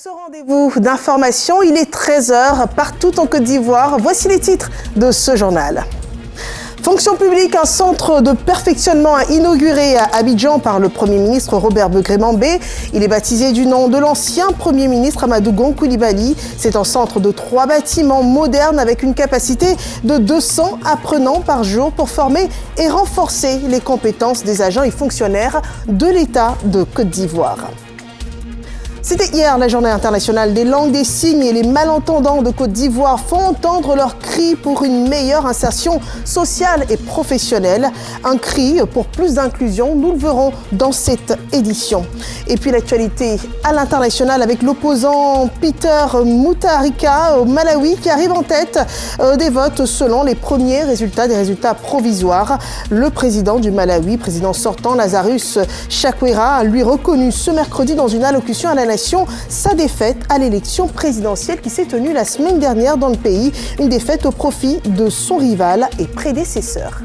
ce rendez-vous d'information, il est 13h partout en Côte d'Ivoire. Voici les titres de ce journal. Fonction publique, un centre de perfectionnement inauguré à Abidjan par le Premier ministre Robert Begré-Mambé. Il est baptisé du nom de l'ancien Premier ministre Amadou Gon Coulibaly. C'est un centre de 3 bâtiments modernes avec une capacité de 200 apprenants par jour pour former et renforcer les compétences des agents et fonctionnaires de l'État de Côte d'Ivoire. C'était hier la journée internationale des langues des signes et les malentendants de Côte d'Ivoire font entendre leurs cris pour une meilleure insertion sociale et professionnelle. Un cri pour plus d'inclusion, nous le verrons dans cette édition. Et puis l'actualité à l'international avec l'opposant Peter Mutharika au Malawi qui arrive en tête des votes selon les premiers résultats, des résultats provisoires. Le président du Malawi, président sortant Lazarus Chakwera, a lui reconnu ce mercredi dans une allocution à la sa défaite à l'élection présidentielle qui s'est tenue la semaine dernière dans le pays. Une défaite au profit de son rival et prédécesseur.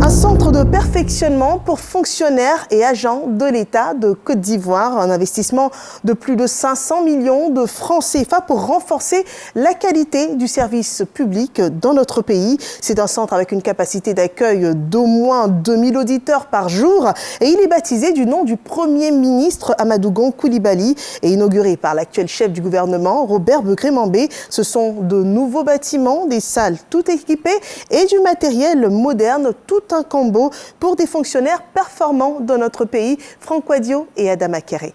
Un centre de perfectionnement pour fonctionnaires et agents de l'État de Côte d'Ivoire. Un investissement de plus de 500 millions de francs CFA pour renforcer la qualité du service public dans notre pays. C'est un centre avec une capacité d'accueil d'au moins 2000 auditeurs par jour. Et il est baptisé du nom du Premier ministre Amadou Gon Coulibaly et inauguré par l'actuel chef du gouvernement, Robert Begré-Mambé. Ce sont de nouveaux bâtiments, des salles tout équipées et du matériel moderne, tout un combo pour des fonctionnaires performants dans notre pays. Franck Wadio et Adama Kéré.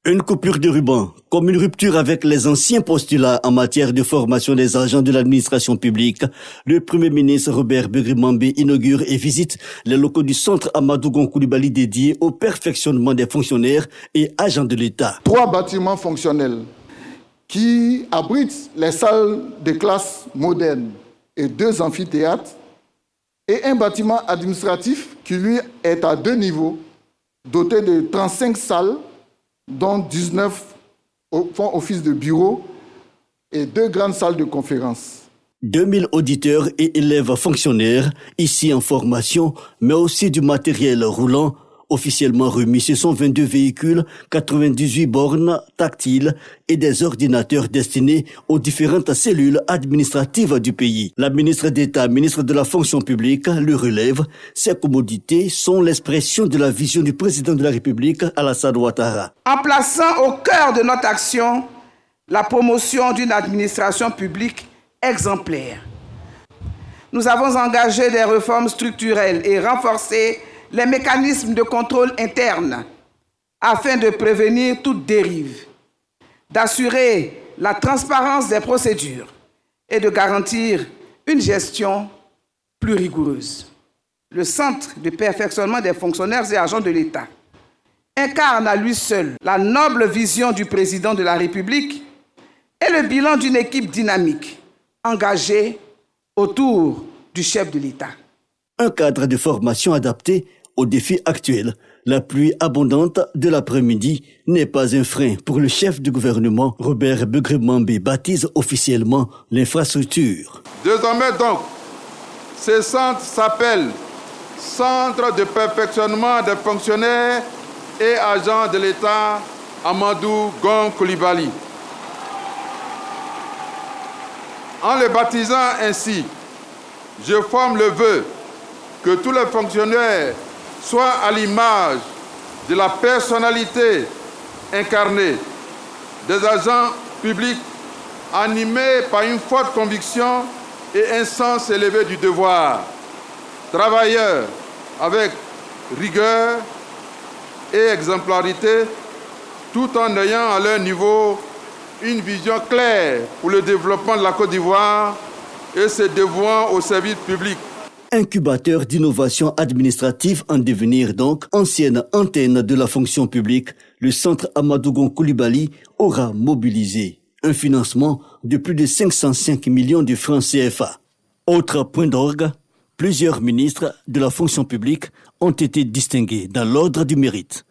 Une coupure de ruban, comme une rupture avec les anciens postulats en matière de formation des agents de l'administration publique. Le Premier ministre Robert Begré-Mambé inaugure et visite les locaux du centre Amadou Gon Coulibaly dédié au perfectionnement des fonctionnaires et agents de l'État. 3 bâtiments fonctionnels qui abritent les salles de classe modernes et 2 amphithéâtres et un bâtiment administratif qui, lui, est à 2 niveaux, doté de 35 salles, dont 19 font office de bureau et 2 grandes salles de conférence. 2000 auditeurs et élèves fonctionnaires, ici en formation, mais aussi du matériel roulant, officiellement remis. Ce sont 22 véhicules, 98 bornes tactiles et des ordinateurs destinés aux différentes cellules administratives du pays. La ministre d'État, ministre de la fonction publique, le relève. Ces commodités sont l'expression de la vision du président de la République, Alassane Ouattara. En plaçant au cœur de notre action la promotion d'une administration publique exemplaire, nous avons engagé des réformes structurelles et renforcé les mécanismes de contrôle interne afin de prévenir toute dérive, d'assurer la transparence des procédures et de garantir une gestion plus rigoureuse. Le Centre de perfectionnement des fonctionnaires et agents de l'État incarne à lui seul la noble vision du président de la République et le bilan d'une équipe dynamique, engagée autour du chef de l'État. Un cadre de formation adapté aux défis actuels. La pluie abondante de l'après-midi n'est pas un frein pour le chef du gouvernement. Robert Begré-Mambé baptise officiellement l'infrastructure. Désormais donc, ce centre s'appelle Centre de perfectionnement des fonctionnaires et agents de l'État Amadou Gon Coulibaly. En le baptisant ainsi, je forme le vœu que tous les fonctionnaires soient à l'image de la personnalité incarnée, des agents publics animés par une forte conviction et un sens élevé du devoir, travailleurs avec rigueur et exemplarité, tout en ayant à leur niveau une vision claire pour le développement de la Côte d'Ivoire et se dévouant au service public. Incubateur d'innovation administrative en devenir donc, ancienne antenne de la fonction publique, le centre Amadou Gon Coulibaly aura mobilisé un financement de plus de 505 millions de francs CFA. Autre point d'orgue, plusieurs ministres de la fonction publique ont été distingués dans l'ordre du mérite.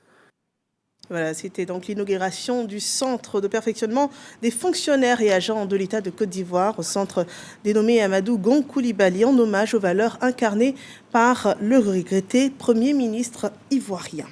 Voilà, c'était donc l'inauguration du centre de perfectionnement des fonctionnaires et agents de l'État de Côte d'Ivoire, au centre dénommé Amadou Gon Coulibaly, en hommage aux valeurs incarnées par le regretté Premier ministre ivoirien.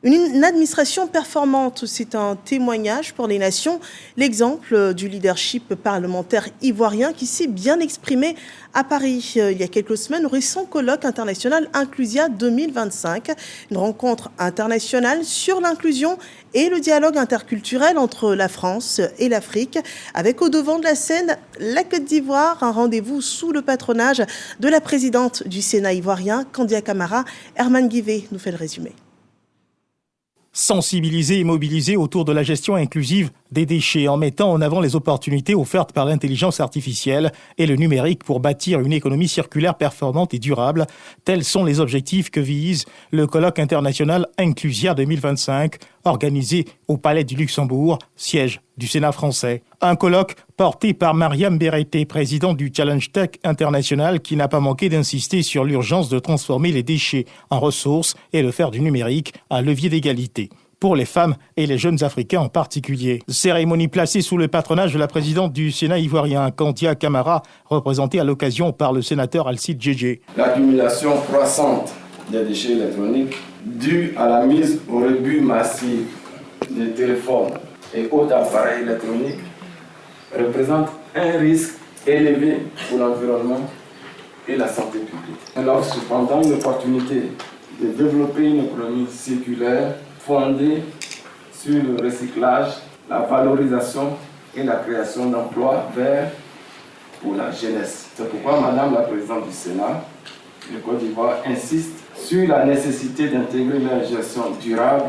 Une administration performante, c'est un témoignage pour les nations. L'exemple du leadership parlementaire ivoirien qui s'est bien exprimé à Paris il y a quelques semaines au récent colloque international Inclusia 2025, une rencontre internationale sur l'inclusion et le dialogue interculturel entre la France et l'Afrique, avec au devant de la scène la Côte d'Ivoire, un rendez-vous sous le patronage de la présidente du Sénat ivoirien, Kandia Camara. Herman Guivet nous fait le résumé. Sensibiliser et mobiliser autour de la gestion inclusive des déchets en mettant en avant les opportunités offertes par l'intelligence artificielle et le numérique pour bâtir une économie circulaire performante et durable. Tels sont les objectifs que vise le colloque international Inclusia 2025, organisé au Palais du Luxembourg, siège du Sénat français. Un colloque porté par Mariam Berete, présidente du Challenge Tech International, qui n'a pas manqué d'insister sur l'urgence de transformer les déchets en ressources et de faire du numérique un levier d'égalité pour les femmes et les jeunes Africains en particulier. Cérémonie placée sous le patronage de la présidente du Sénat ivoirien, Kandia Camara, représentée à l'occasion par le sénateur Alcide Djedje. L'accumulation croissante des déchets électroniques due à la mise au rebut massif des téléphones et autres appareils électroniques représente un risque élevé pour l'environnement et la santé publique. Elle offre cependant une opportunité de développer une économie circulaire fondée sur le recyclage, la valorisation et la création d'emplois verts pour la jeunesse. C'est pourquoi Madame la Présidente du Sénat, le Côte d'Ivoire insiste sur la nécessité d'intégrer la gestion durable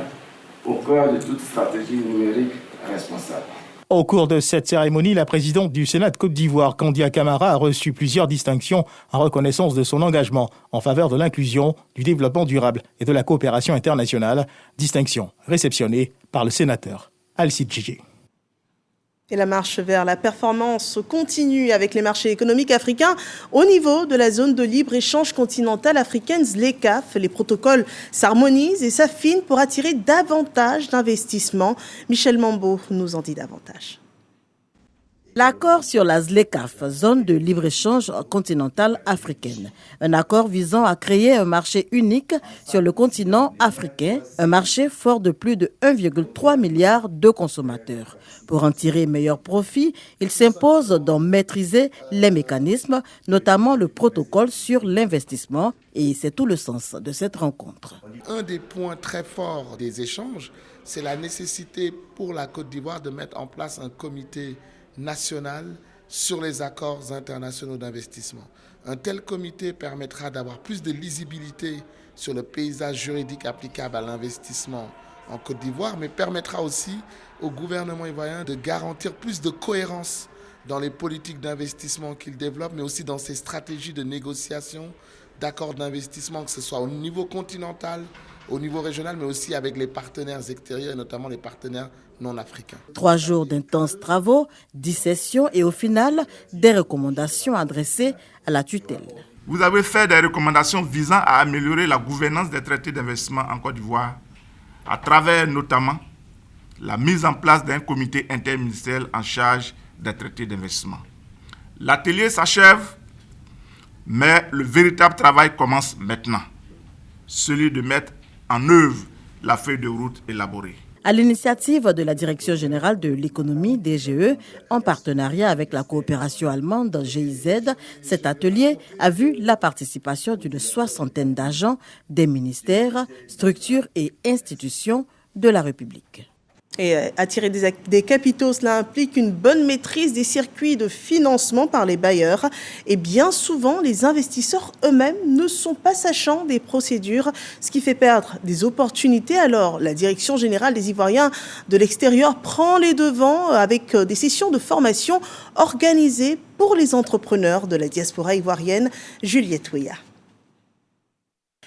au cœur de toute stratégie numérique responsable. Au cours de cette cérémonie, la présidente du Sénat de Côte d'Ivoire, Kandia Camara, a reçu plusieurs distinctions en reconnaissance de son engagement en faveur de l'inclusion, du développement durable et de la coopération internationale. Distinction réceptionnée par le sénateur Alcide Djedje. Et la marche vers la performance continue avec les marchés économiques africains au niveau de la zone de libre-échange continentale africaine ZLECAf. Les protocoles s'harmonisent et s'affinent pour attirer davantage d'investissements. Michel Mambo nous en dit davantage. L'accord sur la ZLECAf, zone de libre-échange continentale africaine. Un accord visant à créer un marché unique sur le continent africain, un marché fort de plus de 1,3 milliard de consommateurs. Pour en tirer meilleur profit, il s'impose d'en maîtriser les mécanismes, notamment le protocole sur l'investissement, et c'est tout le sens de cette rencontre. Un des points très forts des échanges, c'est la nécessité pour la Côte d'Ivoire de mettre en place un comité national sur les accords internationaux d'investissement. Un tel comité permettra d'avoir plus de lisibilité sur le paysage juridique applicable à l'investissement en Côte d'Ivoire, mais permettra aussi au gouvernement ivoirien de garantir plus de cohérence dans les politiques d'investissement qu'il développe, mais aussi dans ses stratégies de négociation d'accords d'investissement, que ce soit au niveau continental, au niveau régional, mais aussi avec les partenaires extérieurs, et notamment les partenaires non africains. 3 jours d'intenses travaux, 10 sessions et au final, des recommandations adressées à la tutelle. Vous avez fait des recommandations visant à améliorer la gouvernance des traités d'investissement en Côte d'Ivoire, à travers notamment la mise en place d'un comité interministériel en charge des traités d'investissement. L'atelier s'achève, mais le véritable travail commence maintenant, celui de mettre en œuvre la feuille de route élaborée. À l'initiative de la Direction générale de l'économie, DGE, en partenariat avec la coopération allemande GIZ, cet atelier a vu la participation d'une 60aine d'agents des ministères, structures et institutions de la République. Et attirer des capitaux, cela implique une bonne maîtrise des circuits de financement par les bailleurs. Et bien souvent, les investisseurs eux-mêmes ne sont pas sachants des procédures, ce qui fait perdre des opportunités. Alors, la Direction générale des Ivoiriens de l'extérieur prend les devants avec des sessions de formation organisées pour les entrepreneurs de la diaspora ivoirienne. Juliette Ouya.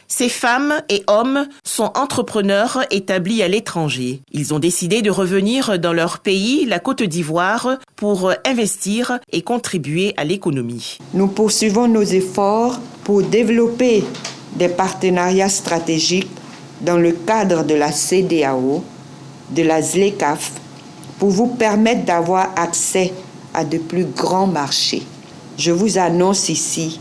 Ces femmes et hommes sont entrepreneurs établis à l'étranger. Ils ont décidé de revenir dans leur pays, la Côte d'Ivoire, pour investir et contribuer à l'économie. Nous poursuivons nos efforts pour développer des partenariats stratégiques dans le cadre de la CEDEAO de la ZLECAf pour vous permettre d'avoir accès à de plus grands marchés. Je vous annonce ici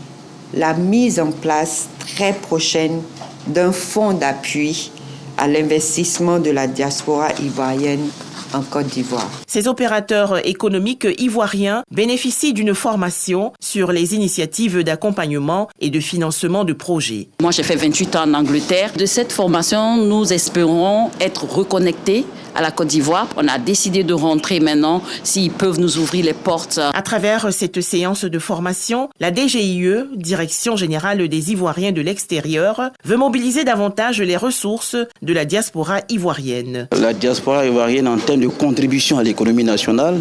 la mise en place très prochaine d'un fonds d'appui à l'investissement de la diaspora ivoirienne en Côte d'Ivoire. Ces opérateurs économiques ivoiriens bénéficient d'une formation sur les initiatives d'accompagnement et de financement de projets. Moi, j'ai fait 28 ans en Angleterre. De cette formation, nous espérons être reconnectés à la Côte d'Ivoire. On a décidé de rentrer maintenant s'ils peuvent nous ouvrir les portes. À travers cette séance de formation, la DGIE, Direction Générale des Ivoiriens de l'Extérieur, veut mobiliser davantage les ressources de la diaspora ivoirienne. La diaspora ivoirienne en termes de contribution à l'économie nationale,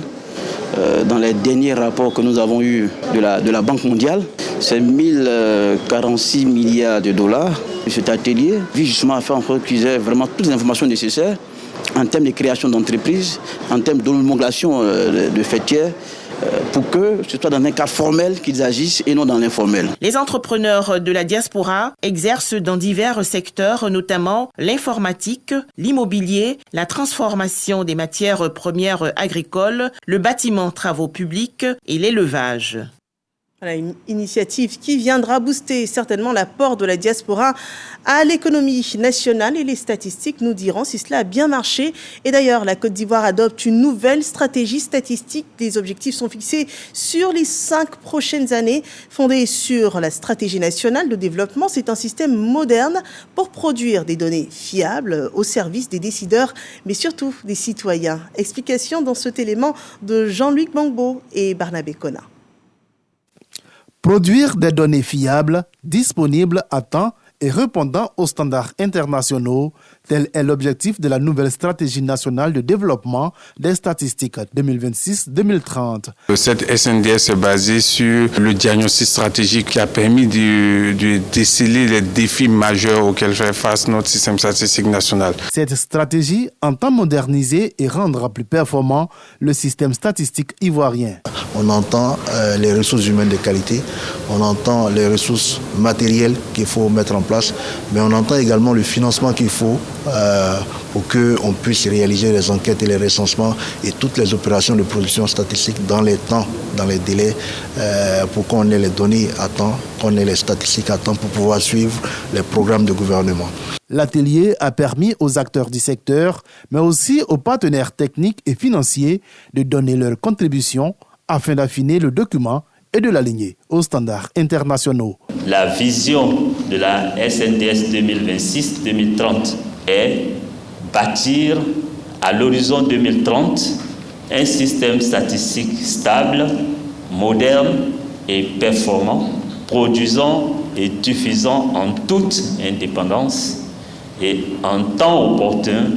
dans les derniers rapports que nous avons eus de la Banque mondiale, c'est 1046 milliards de dollars. Cet atelier vise justement à faire en sorte qu'ils aient vraiment toutes les informations nécessaires en termes de création d'entreprises, en termes d'homologation de fêtières, pour que ce soit dans un cadre formel qu'ils agissent et non dans l'informel. Les entrepreneurs de la diaspora exercent dans divers secteurs, notamment l'informatique, l'immobilier, la transformation des matières premières agricoles, le bâtiment travaux publics et l'élevage. Voilà une initiative qui viendra booster certainement l'apport de la diaspora à l'économie nationale et les statistiques nous diront si cela a bien marché. Et d'ailleurs, la Côte d'Ivoire adopte une nouvelle stratégie statistique. Les objectifs sont fixés sur les 5 prochaines années. Fondée sur la stratégie nationale de développement, c'est un système moderne pour produire des données fiables au service des décideurs, mais surtout des citoyens. Explication dans cet élément de Jean-Luc Bangbo et Barnabé Kona. Produire des données fiables, disponibles à temps et répondant aux standards internationaux, tel est l'objectif de la nouvelle stratégie nationale de développement des statistiques 2026-2030. Cette SNDS est basée sur le diagnostic stratégique qui a permis de déceler les défis majeurs auxquels fait face notre système statistique national. Cette stratégie entend moderniser et rendre plus performant le système statistique ivoirien. On entend les ressources humaines de qualité, on entend les ressources matérielles qu'il faut mettre en place, mais on entend également le financement qu'il faut pour qu'on puisse réaliser les enquêtes et les recensements et toutes les opérations de production statistique dans les temps, dans les délais, pour qu'on ait les données à temps, qu'on ait les statistiques à temps pour pouvoir suivre les programmes de gouvernement. L'atelier a permis aux acteurs du secteur, mais aussi aux partenaires techniques et financiers de donner leur contribution afin d'affiner le document et de l'aligner aux standards internationaux. La vision de la SNDS 2026-2030 est bâtir à l'horizon 2030 un système statistique stable, moderne et performant, produisant et diffusant en toute indépendance et en temps opportun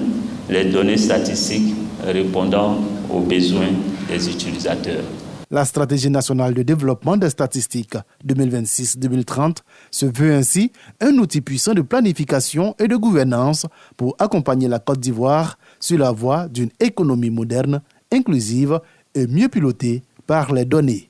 les données statistiques répondant aux besoins des utilisateurs. La stratégie nationale de développement des statistiques 2026-2030 se veut ainsi un outil puissant de planification et de gouvernance pour accompagner la Côte d'Ivoire sur la voie d'une économie moderne, inclusive et mieux pilotée par les données.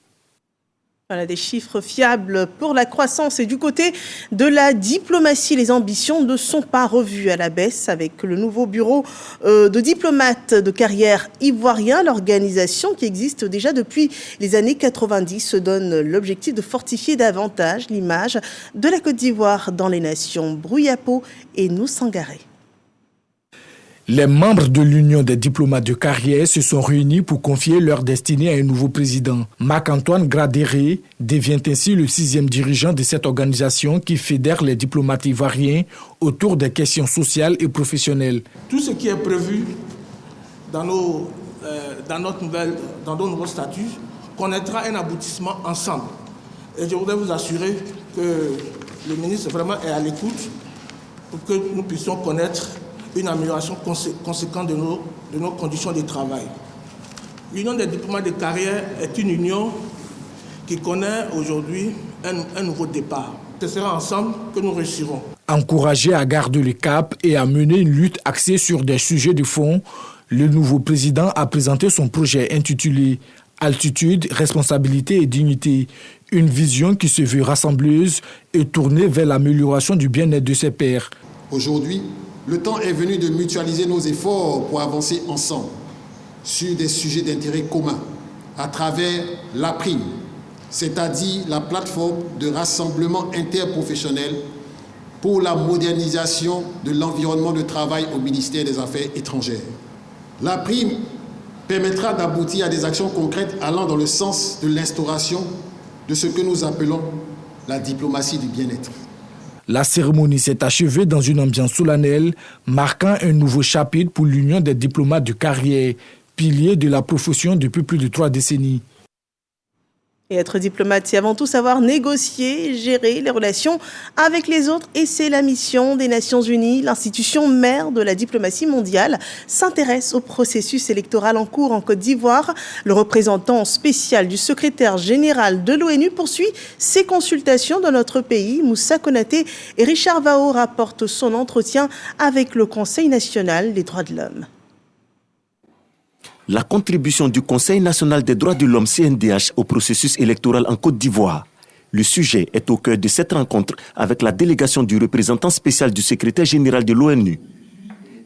Voilà des chiffres fiables pour la croissance. Et du côté de la diplomatie, les ambitions ne sont pas revues à la baisse avec le nouveau bureau de diplomates de carrière ivoirien. L'organisation qui existe déjà depuis les années 90 se donne l'objectif de fortifier davantage l'image de la Côte d'Ivoire dans les nations. Brouillapo et Noussangaré. Les membres de l'Union des diplomates de carrière se sont réunis pour confier leur destinée à un nouveau président. Marc-Antoine Gradéré devient ainsi le 6e dirigeant de cette organisation qui fédère les diplomates ivoiriens autour des questions sociales et professionnelles. Tout ce qui est prévu dans nos nouveaux statuts connaîtra un aboutissement ensemble. Et je voudrais vous assurer que le ministre vraiment est à l'écoute pour que nous puissions connaître une amélioration conséquente de nos conditions de travail. L'Union des diplomates de carrière est une union qui connaît aujourd'hui un nouveau départ. Ce sera ensemble que nous réussirons. Encouragé à garder le cap et à mener une lutte axée sur des sujets de fond, le nouveau président a présenté son projet intitulé « Altitude, responsabilité et dignité », une vision qui se veut rassembleuse et tournée vers l'amélioration du bien-être de ses pairs. Aujourd'hui, Le temps est venu de mutualiser nos efforts pour avancer ensemble sur des sujets d'intérêt commun à travers la prime, c'est-à-dire la plateforme de rassemblement interprofessionnel pour la modernisation de l'environnement de travail au ministère des Affaires étrangères. La prime permettra d'aboutir à des actions concrètes allant dans le sens de l'instauration de ce que nous appelons la diplomatie du bien-être. La cérémonie s'est achevée dans une ambiance solennelle, marquant un nouveau chapitre pour l'Union des diplomates de carrière, pilier de la profession depuis plus de 3 décennies. Et être diplomate, c'est avant tout savoir négocier, gérer les relations avec les autres. Et c'est la mission des Nations Unies. L'institution mère de la diplomatie mondiale s'intéresse au processus électoral en cours en Côte d'Ivoire. Le représentant spécial du secrétaire général de l'ONU poursuit ses consultations dans notre pays. Moussa Konaté et Richard Vao rapportent son entretien avec le Conseil national des droits de l'homme. La contribution du Conseil national des droits de l'homme CNDH au processus électoral en Côte d'Ivoire. Le sujet est au cœur de cette rencontre avec la délégation du représentant spécial du secrétaire général de l'ONU.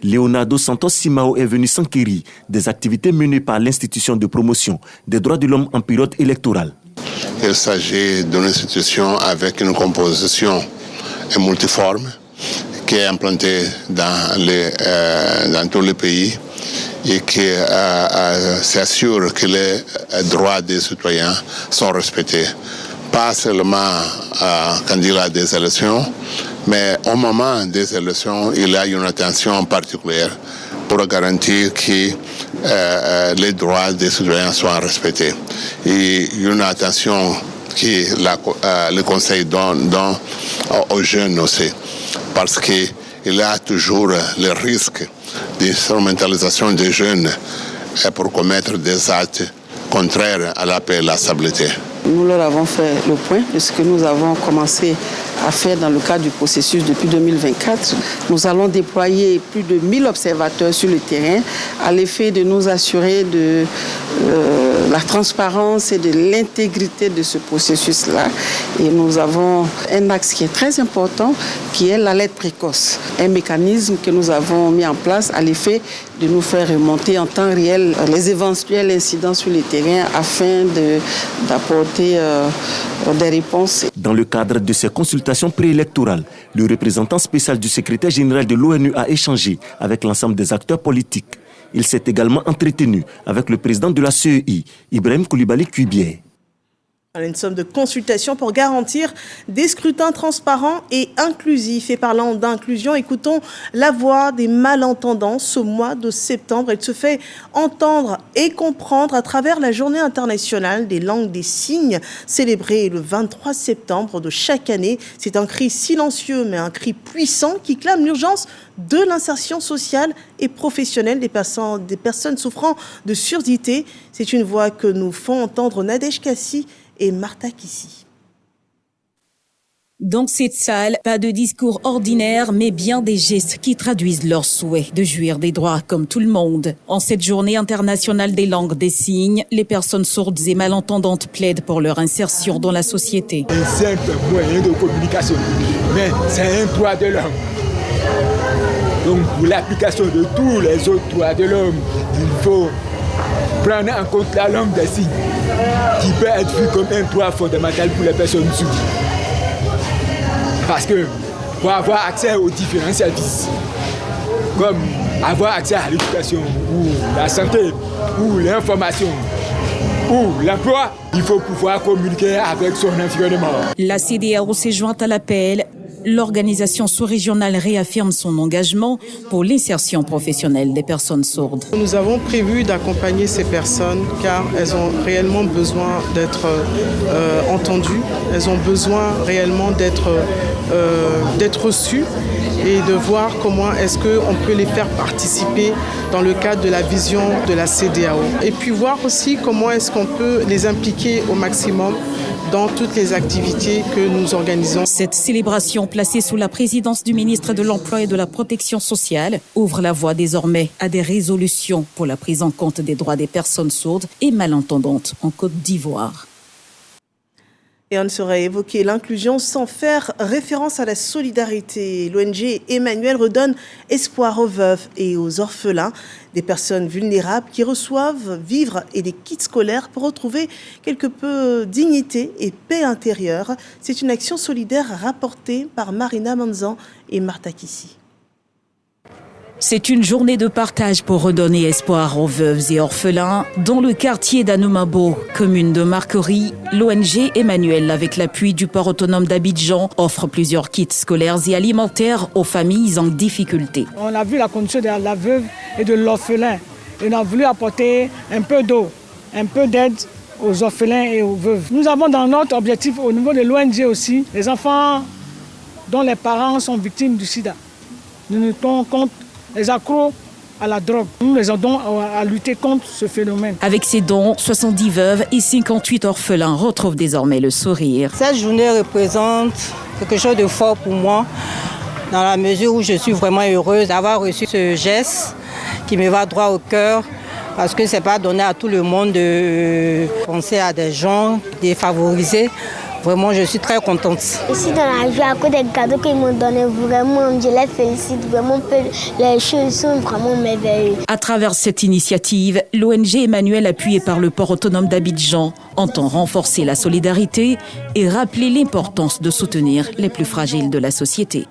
Leonardo Santos Simao est venu s'enquérir des activités menées par l'institution de promotion des droits de l'homme en période électorale. Il s'agit d'une institution avec une composition multiforme qui est implantée dans tous les pays et qui s'assure que les droits des citoyens sont respectés. Pas seulement quand il y a des élections, mais au moment des élections, il y a une attention particulière pour garantir que les droits des citoyens soient respectés. Et une attention que le Conseil donne aux jeunes aussi, parce qu'il y a toujours le risque d'instrumentalisation des jeunes pour commettre des actes contraires à la paix et la stabilité. Nous leur avons fait le point de ce que nous avons commencé à faire dans le cadre du processus depuis 2024. Nous allons déployer plus de 1000 observateurs sur le terrain à l'effet de nous assurer de la transparence et de l'intégrité de ce processus-là. Et nous avons un axe qui est très important, qui est l'alerte précoce. Un mécanisme que nous avons mis en place à l'effet de nous faire remonter en temps réel les éventuels incidents sur le terrain afin d'apporter des réponses. Dans le cadre de ces consultations préélectorales, le représentant spécial du secrétaire général de l'ONU a échangé avec l'ensemble des acteurs politiques. Il s'est également entretenu avec le président de la CEI, Ibrahim Koulibaly Kuibier. Une somme de consultation pour garantir des scrutins transparents et inclusifs. Et parlant d'inclusion, écoutons la voix des malentendants ce mois de septembre. Elle se fait entendre et comprendre à travers la Journée internationale des langues des signes, célébrée le 23 septembre de chaque année. C'est un cri silencieux, mais un cri puissant qui clame l'urgence de l'insertion sociale et professionnelle des personnes souffrant de surdité. C'est une voix que nous font entendre Nadège Kassi et Martha Kissi. Dans cette salle, pas de discours ordinaire, mais bien des gestes qui traduisent leur souhait de jouir des droits comme tout le monde. En cette journée internationale des langues des signes, les personnes sourdes et malentendantes plaident pour leur insertion dans la société. Un simple moyen de communication, mais c'est un droit de l'homme. Donc pour l'application de tous les autres droits de l'homme, il faut prendre en compte la langue des signes, qui peut être vue comme un droit fondamental pour les personnes sourdes. Parce que pour avoir accès aux différents services, comme avoir accès à l'éducation, ou la santé, ou l'information, ou l'emploi, il faut pouvoir communiquer avec son environnement. La CEDEAO s'est jointe à l'appel. L'organisation sous-régionale réaffirme son engagement pour l'insertion professionnelle des personnes sourdes. Nous avons prévu d'accompagner ces personnes car elles ont réellement besoin d'être entendues, elles ont besoin réellement d'être reçues et de voir comment est-ce qu'on peut les faire participer dans le cadre de la vision de la CEDEAO. Et puis voir aussi comment est-ce qu'on peut les impliquer au maximum dans toutes les activités que nous organisons. Cette célébration placée sous la présidence du ministre de l'Emploi et de la Protection sociale ouvre la voie désormais à des résolutions pour la prise en compte des droits des personnes sourdes et malentendantes en Côte d'Ivoire. Et on ne saurait évoquer l'inclusion sans faire référence à la solidarité. L'ONG Emmanuel redonne espoir aux veuves et aux orphelins, des personnes vulnérables qui reçoivent vivres et des kits scolaires pour retrouver quelque peu dignité et paix intérieure. C'est une action solidaire rapportée par Marina Manzan et Martha Kissi. C'est une journée de partage pour redonner espoir aux veuves et orphelins. Dans le quartier d'Anoumabo, commune de Marcory, l'ONG Emmanuel, avec l'appui du port autonome d'Abidjan, offre plusieurs kits scolaires et alimentaires aux familles en difficulté. On a vu la condition de la veuve et de l'orphelin. Et on a voulu apporter un peu d'eau, un peu d'aide aux orphelins et aux veuves. Nous avons dans notre objectif, au niveau de l'ONG aussi, les enfants dont les parents sont victimes du sida. Nous nous tenons compte les accros à la drogue. Nous les aidons à lutter contre ce phénomène. Avec ces dons, 70 veuves et 58 orphelins retrouvent désormais le sourire. Cette journée représente quelque chose de fort pour moi, dans la mesure où je suis vraiment heureuse d'avoir reçu ce geste qui me va droit au cœur, parce que ce n'est pas donné à tout le monde de penser à des gens défavorisés. Vraiment, je suis très contente. Je suis dans la joie à cause des cadeaux qu'ils m'ont donnés. Vraiment, je les félicite. Vraiment, les choses sont vraiment merveilleuses. À travers cette initiative, l'ONG Emmanuel, appuyée par le port autonome d'Abidjan, entend renforcer la solidarité et rappeler l'importance de soutenir les plus fragiles de la société.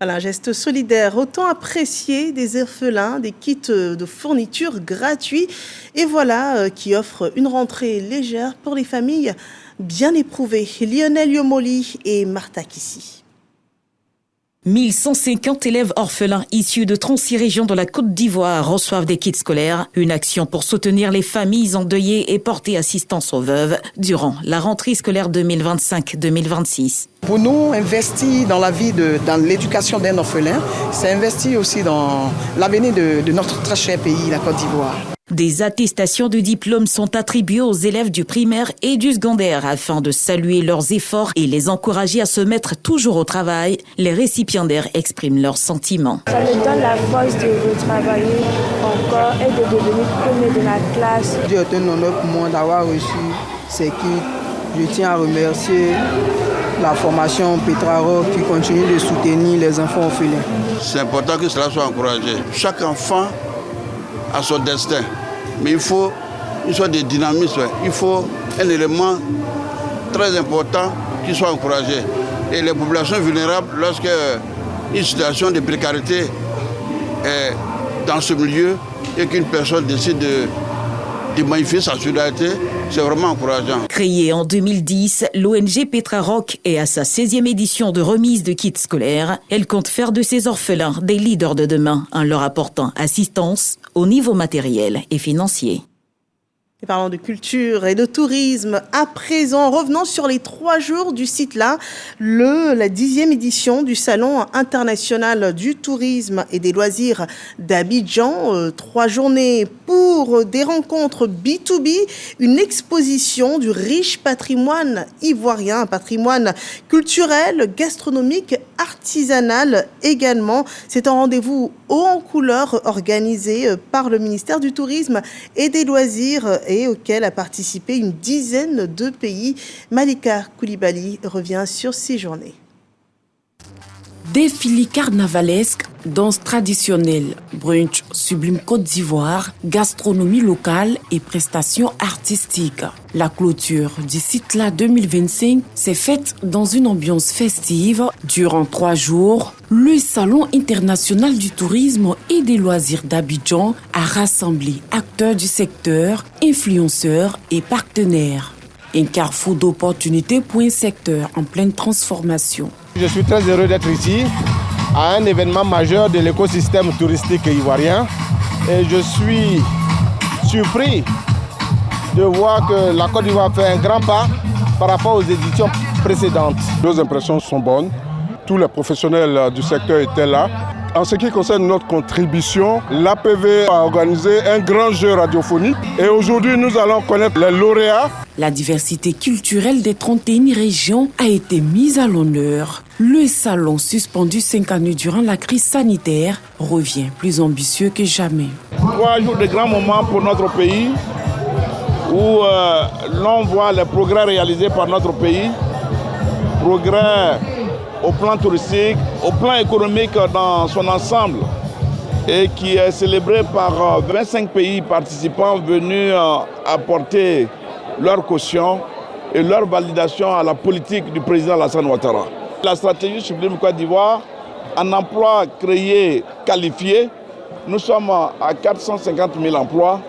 Un geste solidaire autant apprécié des orphelins, des kits de fourniture gratuits. Et voilà qui offre une rentrée légère pour les familles bien éprouvées. Lionel Yomoli et Martha Kissi. 1150 élèves orphelins issus de 36 régions de la Côte d'Ivoire reçoivent des kits scolaires. Une action pour soutenir les familles endeuillées et porter assistance aux veuves durant la rentrée scolaire 2025-2026. Pour nous, investir dans la vie, dans l'éducation d'un orphelin, c'est investir aussi dans l'avenir de notre très cher pays, la Côte d'Ivoire. Des attestations de diplôme sont attribuées aux élèves du primaire et du secondaire afin de saluer leurs efforts et les encourager à se mettre toujours au travail. Les récipiendaires expriment leurs sentiments. Ça me donne la force de retravailler encore et de devenir premier de la classe. C'est un honneur pour moi d'avoir reçu ces kits. Je tiens à remercier la formation Petraro qui continue de soutenir les enfants orphelins. C'est important que cela soit encouragé. Chaque enfant a son destin. Mais il faut une sorte de dynamisme, il faut un élément très important qui soit encouragé. Et les populations vulnérables, lorsque une situation de précarité est dans ce milieu et qu'une personne décide de magnifier sa solidarité, c'est vraiment encourageant. Créée en 2010, l'ONG Petra Rock est à sa 16e édition de remise de kits scolaires. Elle compte faire de ses orphelins des leaders de demain en leur apportant assistance au niveau matériel et financier. Et parlons de culture et de tourisme. À présent, revenons sur les 3 jours du site-là, la 10e édition du Salon international du tourisme et des loisirs d'Abidjan. 3 journées pour des rencontres B2B, une exposition du riche patrimoine ivoirien, un patrimoine culturel, gastronomique, artisanal également. C'est un rendez-vous haut en couleur organisé par le ministère du Tourisme et des Loisirs et auquel a participé une dizaine de pays. Malika Koulibaly revient sur ces journées. Défilé carnavalesque, danse traditionnelle, brunch sublime Côte d'Ivoire, gastronomie locale et prestations artistiques. La clôture du site-là 2025 s'est faite dans une ambiance festive. Durant 3 jours, le Salon international du tourisme et des loisirs d'Abidjan a rassemblé acteurs du secteur, influenceurs et partenaires. Un carrefour d'opportunités pour un secteur en pleine transformation. Je suis très heureux d'être ici à un événement majeur de l'écosystème touristique ivoirien et je suis surpris de voir que la Côte d'Ivoire fait un grand pas par rapport aux éditions précédentes. Nos impressions sont bonnes, tous les professionnels du secteur étaient là. En ce qui concerne notre contribution, l'APV a organisé un grand jeu radiophonique et aujourd'hui nous allons connaître les lauréats. La diversité culturelle des 31 régions a été mise à l'honneur. Le salon, suspendu 5 années durant la crise sanitaire, revient plus ambitieux que jamais. 3 jours de grands moments pour notre pays. où l'on voit les progrès réalisés par notre pays, progrès au plan touristique, au plan économique dans son ensemble, et qui est célébré par 25 pays participants venus apporter leur caution et leur validation à la politique du président Alassane Ouattara. La stratégie Sublime Côte d'Ivoire, en emploi créé, qualifié, nous sommes à 450 000 emplois.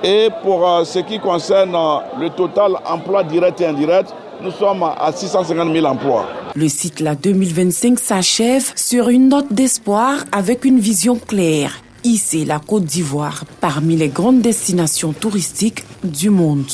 Et pour ce qui concerne le total emploi direct et indirect, nous sommes à 650 000 emplois. Le Citla 2025 s'achève sur une note d'espoir avec une vision claire. Hisser la Côte d'Ivoire parmi les grandes destinations touristiques du monde.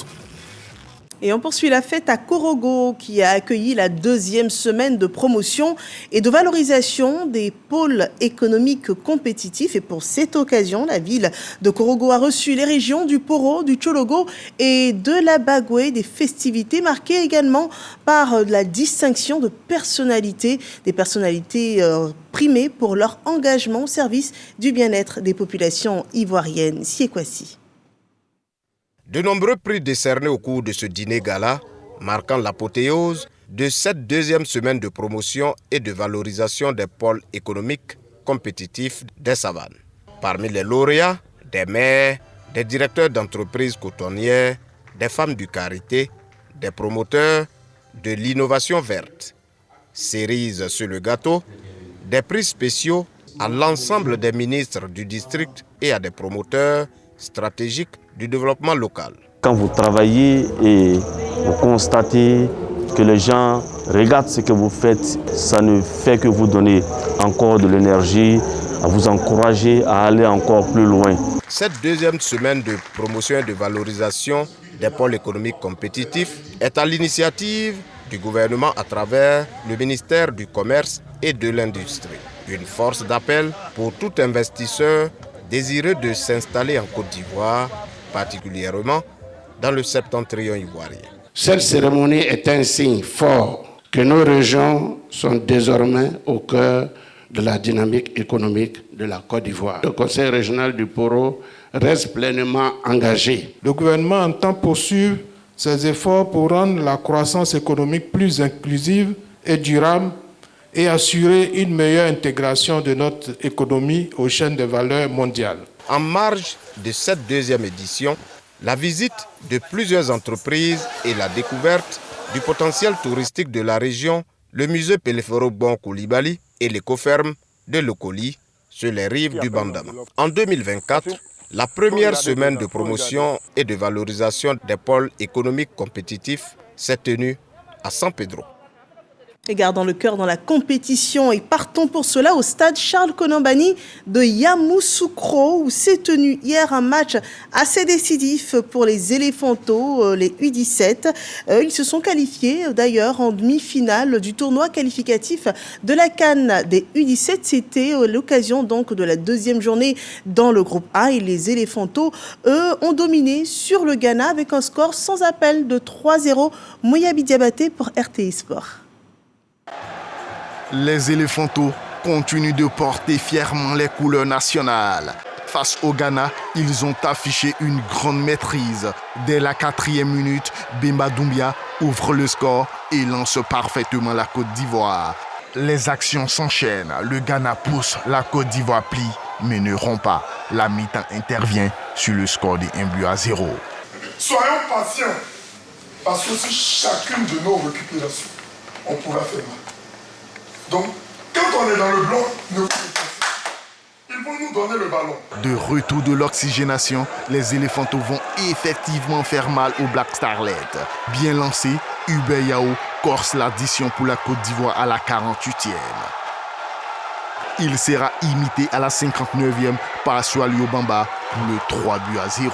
Et on poursuit la fête à Korogo qui a accueilli la deuxième semaine de promotion et de valorisation des pôles économiques compétitifs. Et pour cette occasion, la ville de Korogo a reçu les régions du Poro, du Tchologo et de la Bagoué. Des festivités marquées également par la distinction de personnalités, des personnalités primées pour leur engagement au service du bien-être des populations ivoiriennes. Siekwasi. De nombreux prix décernés au cours de ce dîner gala, marquant l'apothéose de cette deuxième semaine de promotion et de valorisation des pôles économiques compétitifs des savanes. Parmi les lauréats, des maires, des directeurs d'entreprises cotonnières, des femmes du Carité, des promoteurs de l'innovation verte. Cerise sur le gâteau, des prix spéciaux à l'ensemble des ministres du district et à des promoteurs stratégiques du développement local. Quand vous travaillez et vous constatez que les gens regardent ce que vous faites, ça ne fait que vous donner encore de l'énergie, à vous encourager à aller encore plus loin. Cette deuxième semaine de promotion et de valorisation des pôles économiques compétitifs est à l'initiative du gouvernement à travers le ministère du Commerce et de l'Industrie. Une force d'appel pour tout investisseur désireux de s'installer en Côte d'Ivoire, particulièrement dans le septentrion ivoirien. Cette cérémonie est un signe fort que nos régions sont désormais au cœur de la dynamique économique de la Côte d'Ivoire. Le Conseil régional du Poro reste pleinement engagé. Le gouvernement entend poursuivre ses efforts pour rendre la croissance économique plus inclusive et durable et assurer une meilleure intégration de notre économie aux chaînes de valeur mondiales. En marge de cette deuxième édition, la visite de plusieurs entreprises et la découverte du potentiel touristique de la région, le musée Peleforo Bon Koulibaly et l'écoferme de Lokoli sur les rives du Bandama. En 2024, la première semaine de promotion et de valorisation des pôles économiques compétitifs s'est tenue à San Pedro. Et gardons le cœur dans la compétition et partons pour cela au stade Charles Konambani de Yamoussoukro où s'est tenu hier un match assez décisif pour les éléphantos, les U17. Ils se sont qualifiés d'ailleurs en demi-finale du tournoi qualificatif de la CAN des U17. C'était l'occasion donc de la deuxième journée dans le groupe A et les éléphantos, eux, ont dominé sur le Ghana avec un score sans appel de 3-0. Moyabi Diabaté pour RTI Sport. Les éléphantos continuent de porter fièrement les couleurs nationales. Face au Ghana, ils ont affiché une grande maîtrise. Dès la 4e minute, Bemba Doumbia ouvre le score et lance parfaitement la Côte d'Ivoire. Les actions s'enchaînent. Le Ghana pousse, la Côte d'Ivoire plie, mais ne rompt pas. La mi-temps intervient sur le score de 1-0. Soyons patients, parce que si chacune de nos récupérations, on pourra faire mal. Donc, quand on est dans le blanc, ne vous ils vont nous donner le ballon. De retour de l'oxygénation, les éléphantos vont effectivement faire mal aux Black Starlets. Bien lancé, Hubert Yao corse l'addition pour la Côte d'Ivoire à la 48e. Il sera imité à la 59e par Swalio Bamba pour le 3-0.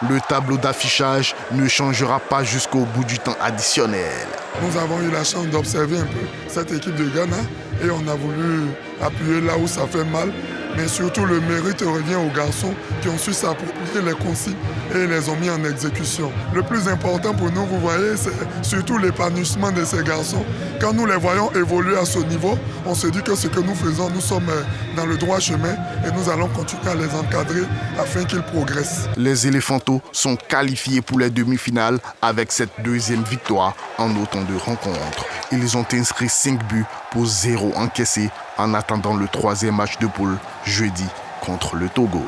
Le tableau d'affichage ne changera pas jusqu'au bout du temps additionnel. Nous avons eu la chance d'observer un peu cette équipe de Ghana et on a voulu appuyer là où ça fait mal. Mais surtout, le mérite revient aux garçons qui ont su s'approprier les consignes et les ont mis en exécution. Le plus important pour nous, vous voyez, c'est surtout l'épanouissement de ces garçons. Quand nous les voyons évoluer à ce niveau, on se dit que ce que nous faisons, nous sommes dans le droit chemin et nous allons continuer à les encadrer afin qu'ils progressent. Les éléphantaux sont qualifiés pour les demi-finales avec cette deuxième victoire en autant de rencontres. Ils ont inscrit 5 buts pour 0 encaissés en attendant le 3e match de poule jeudi contre le Togo.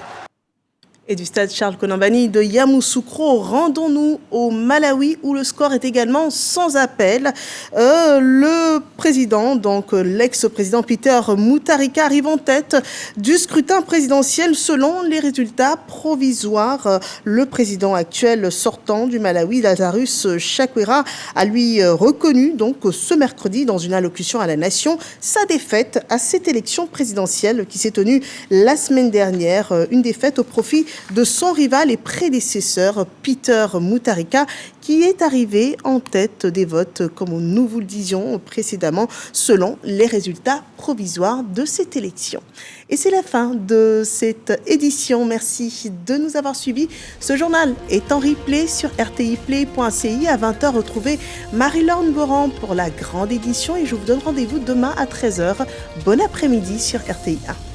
Et du stade Charles Konambani de Yamoussoukro, rendons-nous au Malawi où le score est également sans appel. Le président, donc l'ex-président Peter Mutharika, arrive en tête du scrutin présidentiel selon les résultats provisoires. Le président actuel sortant du Malawi, Lazarus Chakwera, a lui reconnu donc ce mercredi dans une allocution à la nation sa défaite à cette élection présidentielle qui s'est tenue la semaine dernière. Une défaite au profit de son rival et prédécesseur Peter Mutharika qui est arrivé en tête des votes, comme nous vous le disions précédemment, selon les résultats provisoires de cette élection. Et c'est la fin de cette édition. Merci de nous avoir suivis. Ce journal est en replay sur rtiplay.ci. À 20h, retrouvez Marie-Laure Goran pour la grande édition et je vous donne rendez-vous demain à 13h. Bon après-midi sur RTI1.